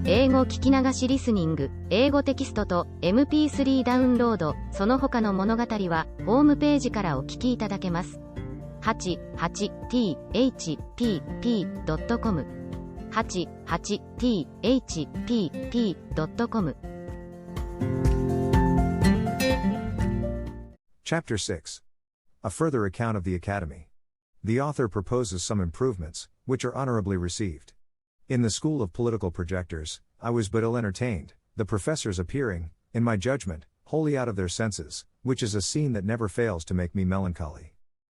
英語聞き流しリスニング、英語テキストと MP3 ダウンロード、その他の物語は、ホームページからお聞きいただけます。88thpp.com 88thpp.com Chapter 6. A further account of the Academy. The author proposes some improvements, which are honorably received. In the school of political projectors, I was but ill entertained, the professors appearing, in my judgment, wholly out of their senses, which is a scene that never fails to make me melancholy.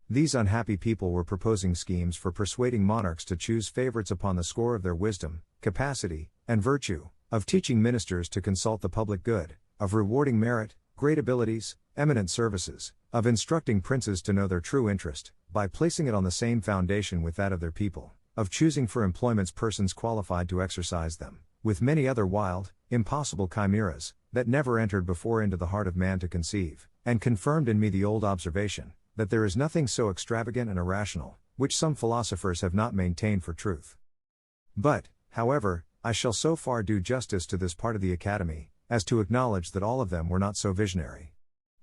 These unhappy people were proposing schemes for persuading monarchs to choose favorites upon the score of their wisdom, capacity, and virtue, of teaching ministers to consult the public good, of rewarding merit, great abilities, eminent services, of instructing princes to know their true interest, by placing it on the same foundation with that of their people, of choosing for employments persons qualified to exercise them, with many other wild, impossible chimeras, that never entered before into the heart of man to conceive, and confirmed in me the old observation, that there is nothing so extravagant and irrational, which some philosophers have not maintained for truth. But, however, I shall so far do justice to this part of the Academy, as to acknowledge that all of them were not so visionary.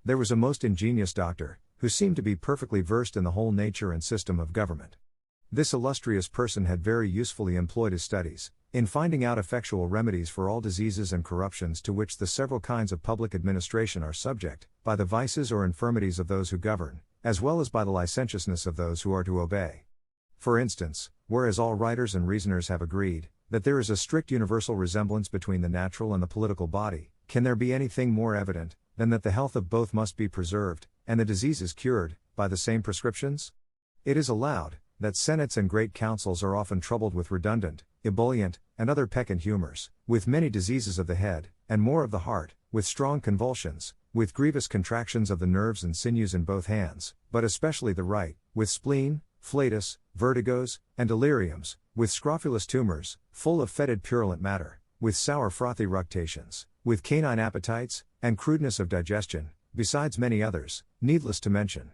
There was a most ingenious doctor, who seemed to be perfectly versed in the whole nature and system of government. This illustrious person had very usefully employed his studies, in finding out effectual remedies for all diseases and corruptions to which the several kinds of public administration are subject, by the vices or infirmities of those who govern, as well as by the licentiousness of those who are to obey. For instance, whereas all writers and reasoners have agreed, that there is a strict universal resemblance between the natural and the political body, can there be anything more evident, than that the health of both must be preserved, and the diseases cured, by the same prescriptions? It is allowed, that senates and great councils are often troubled with redundant, ebullient, and other peccant humors, with many diseases of the head, and more of the heart, with strong convulsions, with grievous contractions of the nerves and sinews in both hands, but especially the right, with spleen, flatus, vertigos, and deliriums, with scrofulous tumors, full of fetid purulent matter, with sour frothy ructations, with canine appetites, and crudeness of digestion, besides many others, needless to mention.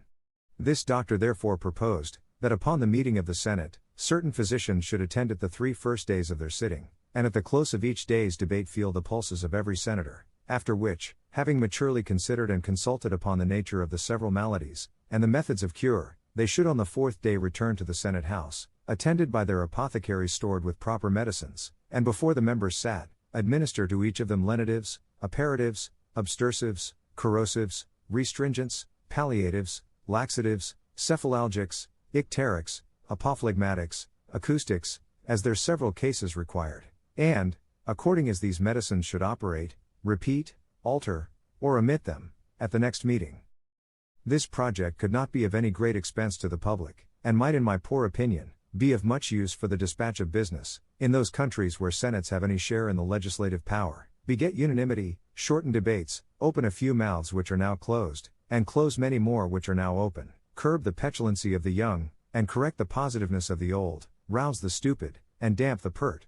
This doctor therefore proposed, that upon the meeting of the Senate, certain physicians should attend at the 3 first days of their sitting, and at the close of each day's debate feel the pulses of every senator, after which, having maturely considered and consulted upon the nature of the several maladies, and the methods of cure, they should on the 4th day return to the Senate House, attended by their apothecaries stored with proper medicines, and before the members sat, administer to each of them lenitives, apparatives, obstrusives, corrosives, restringents, palliatives, laxatives, cephalalgics, icterics, apophlegmatics, acoustics, as their several cases required, and, according as these medicines should operate, repeat, alter, or omit them, at the next meeting. This project could not be of any great expense to the public, and might in my poor opinion, be of much use for the dispatch of business, in those countries where senates have any share in the legislative power, beget unanimity, shorten debates, open a few mouths which are now closed, and close many more which are now open, curb the petulancy of the young, and correct the positiveness of the old, rouse the stupid, and damp the pert.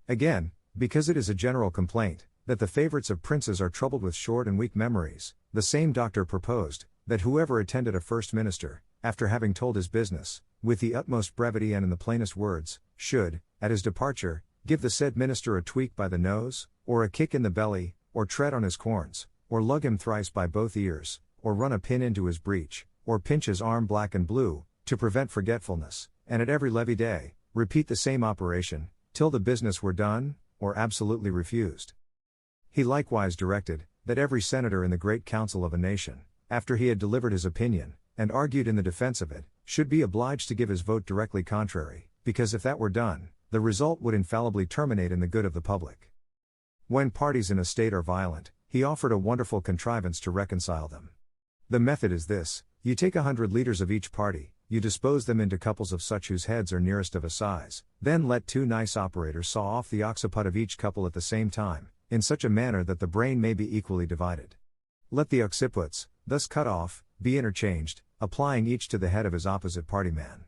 Again, because it is a general complaint, that the favorites of princes are troubled with short and weak memories, the same doctor proposed, that whoever attended a first minister, after having told his business, with the utmost brevity and in the plainest words, should, at his departure, give the said minister a tweak by the nose, or a kick in the belly, or tread on his corns, or lug him thrice by both ears, or run a pin into his breech, or pinch his arm black and blue, to prevent forgetfulness, and at every levee day, repeat the same operation, till the business were done, or absolutely refused. He likewise directed, that every senator in the great council of a nation, after he had delivered his opinion, and argued in the defense of it, should be obliged to give his vote directly contrary, because if that were done, the result would infallibly terminate in the good of the public. When parties in a state are violent, he offered a wonderful contrivance to reconcile them. The method is this: you take 100 leaders of each party, you dispose them into couples of such whose heads are nearest of a size, then let 2 nice operators saw off the occiput of each couple at the same time, in such a manner that the brain may be equally divided. Let the occiputs, thus cut off, be interchanged, applying each to the head of his opposite party man.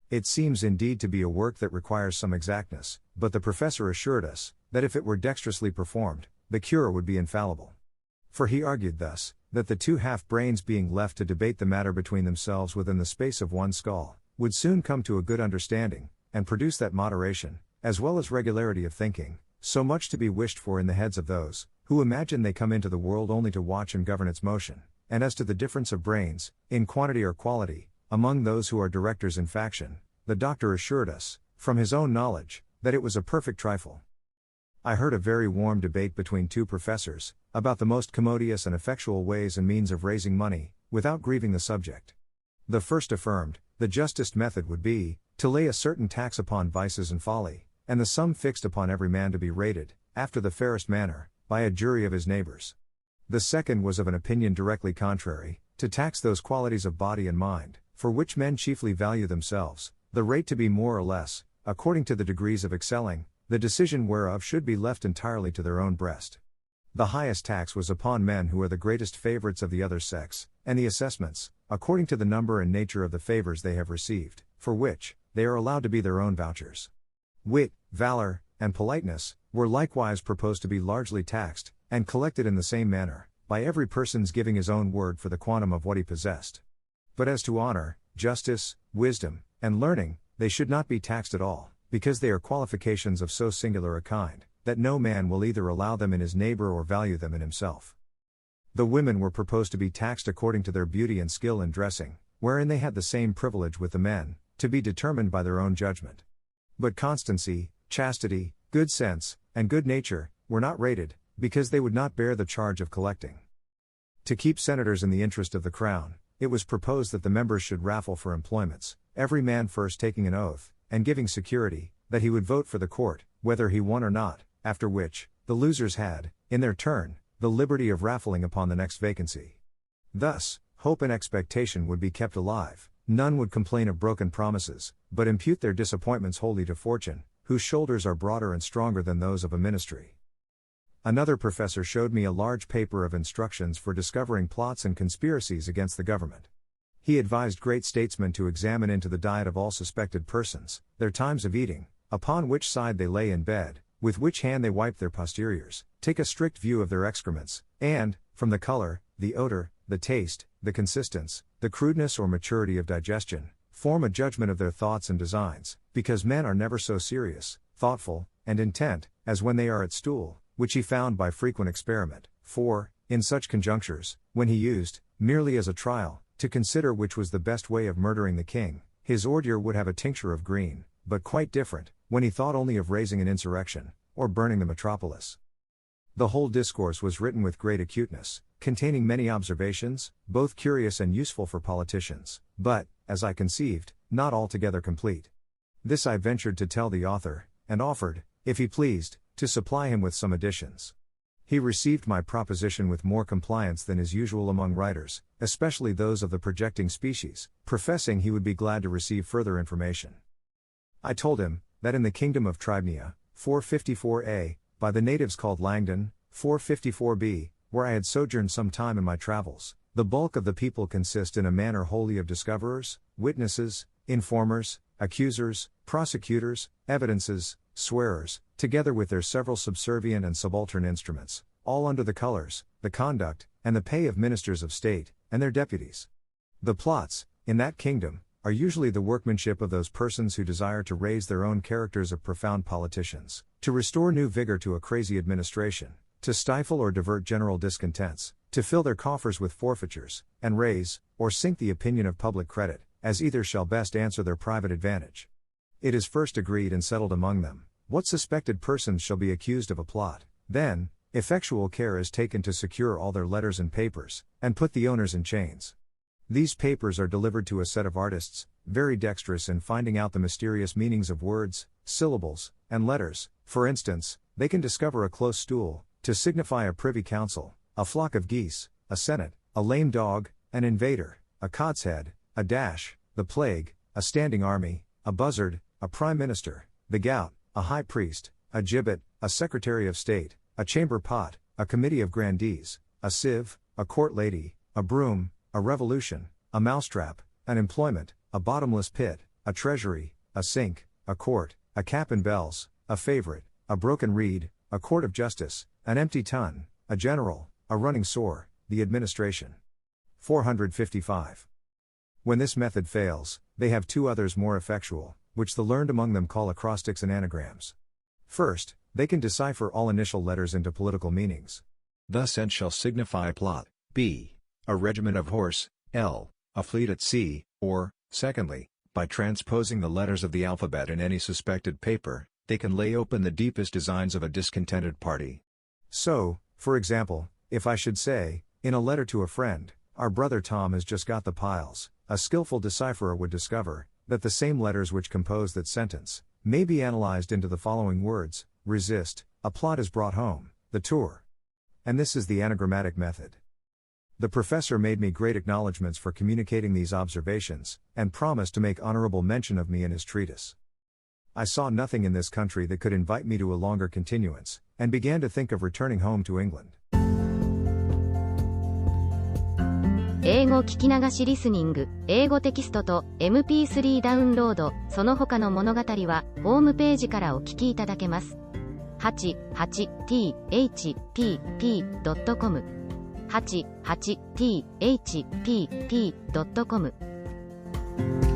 It seems indeed to be a work that requires some exactness, but the professor assured us, that if it were dexterously performed, the cure would be infallible. For he argued thus, that the 2 half-brains being left to debate the matter between themselves within the space of one skull, would soon come to a good understanding, and produce that moderation, as well as regularity of thinking, so much to be wished for in the heads of those who imagine they come into the world only to watch and govern its motion. And as to the difference of brains, in quantity or quality, among those who are directors in faction, the doctor assured us, from his own knowledge, that it was a perfect trifle. I heard a very warm debate between two professors, about the most commodious and effectual ways and means of raising money, without grieving the subject. The first affirmed, the justest method would be, to lay a certain tax upon vices and folly, and the sum fixed upon every man to be rated, after the fairest manner, by a jury of his neighbors. The second was of an opinion directly contrary, to tax those qualities of body and mind, for which men chiefly value themselves, the rate to be more or less, according to the degrees of excelling, the decision whereof should be left entirely to their own breast. The highest tax was upon men who are the greatest favorites of the other sex, and the assessments, according to the number and nature of the favors they have received, for which, they are allowed to be their own vouchers. Wit, valor, and politeness, were likewise proposed to be largely taxed, and collected in the same manner, by every person's giving his own word for the quantum of what he possessed. But as to honor, justice, wisdom, and learning, they should not be taxed at all, because they are qualifications of so singular a kind, that no man will either allow them in his neighbor or value them in himself. The women were proposed to be taxed according to their beauty and skill in dressing, wherein they had the same privilege with the men, to be determined by their own judgment. But constancy, chastity, good sense, and good nature, were not rated, because they would not bear the charge of collecting. To keep senators in the interest of the crown, it was proposed that the members should raffle for employments, every man first taking an oath, and giving security, that he would vote for the court, whether he won or not, after which, the losers had, in their turn, the liberty of raffling upon the next vacancy. Thus, hope and expectation would be kept alive, none would complain of broken promises, but impute their disappointments wholly to fortune, whose shoulders are broader and stronger than those of a ministry. Another professor showed me a large paper of instructions for discovering plots and conspiracies against the government. He advised great statesmen to examine into the diet of all suspected persons, their times of eating, upon which side they lay in bed, with which hand they wiped their posteriors, take a strict view of their excrements, and, from the color, the odor, the taste, the consistence, the crudeness or maturity of digestion, form a judgment of their thoughts and designs, because men are never so serious, thoughtful, and intent, as when they are at stool, which he found by frequent experiment, for, in such conjunctures, when he used, merely as a trial, to consider which was the best way of murdering the king, his ordure would have a tincture of green, but quite different, when he thought only of raising an insurrection, or burning the metropolis. The whole discourse was written with great acuteness, containing many observations, both curious and useful for politicians, but, as I conceived, not altogether complete. This I ventured to tell the author, and offered, if he pleased, to supply him with some additions. He received my proposition with more compliance than is usual among writers, especially those of the projecting species, professing he would be glad to receive further information. I told him, that in the kingdom of Tribnia, 454a, by the natives called Langdon, 454b, where I had sojourned some time in my travels, the bulk of the people consist in a manner wholly of discoverers, witnesses, informers, accusers, prosecutors, evidences, swearers, together with their several subservient and subaltern instruments, all under the colors, the conduct, and the pay of ministers of state, and their deputies. The plots, in that kingdom, are usually the workmanship of those persons who desire to raise their own characters of profound politicians, to restore new vigor to a crazy administration, to stifle or divert general discontents, to fill their coffers with forfeitures, and raise, or sink the opinion of public credit, as either shall best answer their private advantage. It is first agreed and settled among them, what suspected persons shall be accused of a plot, then, effectual care is taken to secure all their letters and papers, and put the owners in chains. These papers are delivered to a set of artists, very dexterous in finding out the mysterious meanings of words, syllables, and letters. For instance, they can discover a close stool, to signify a privy council, a flock of geese, a senate, a lame dog, an invader, a cod's head, a dash, the plague, a standing army, a buzzard, a prime minister, the gout, a high priest, a gibbet, a secretary of state, a chamber pot, a committee of grandees, a sieve, a court lady, a broom, a revolution, a mousetrap, an employment, a bottomless pit, a treasury, a sink, a court, a cap and bells, a favorite, a broken reed, a court of justice, an empty tun, a general, a running sore, the administration. 455. When this method fails, they have two others more effectual, which the learned among them call acrostics and anagrams. First, they can decipher all initial letters into political meanings. Thus N shall signify plot, B, a regiment of horse, L, a fleet at sea, or, secondly, by transposing the letters of the alphabet in any suspected paper, they can lay open the deepest designs of a discontented party. So, for example, if I should say, in a letter to a friend, our brother Tom has just got the piles, a skillful decipherer would discover that the same letters which compose that sentence may be analyzed into the following words: resist, a plot is brought home, the tour. And this is the anagrammatic method. The professor made me great acknowledgments for communicating these observations, and promised to make honorable mention of me in his treatise. I saw nothing in this country that could invite me to a longer continuance, and began to think of returning home to England. 英語聞き流しリスニング、英語テキストと MP3 ダウンロード、その他の物語は、ホームページからお聞きいただけます。88thpp.com 88thpp.com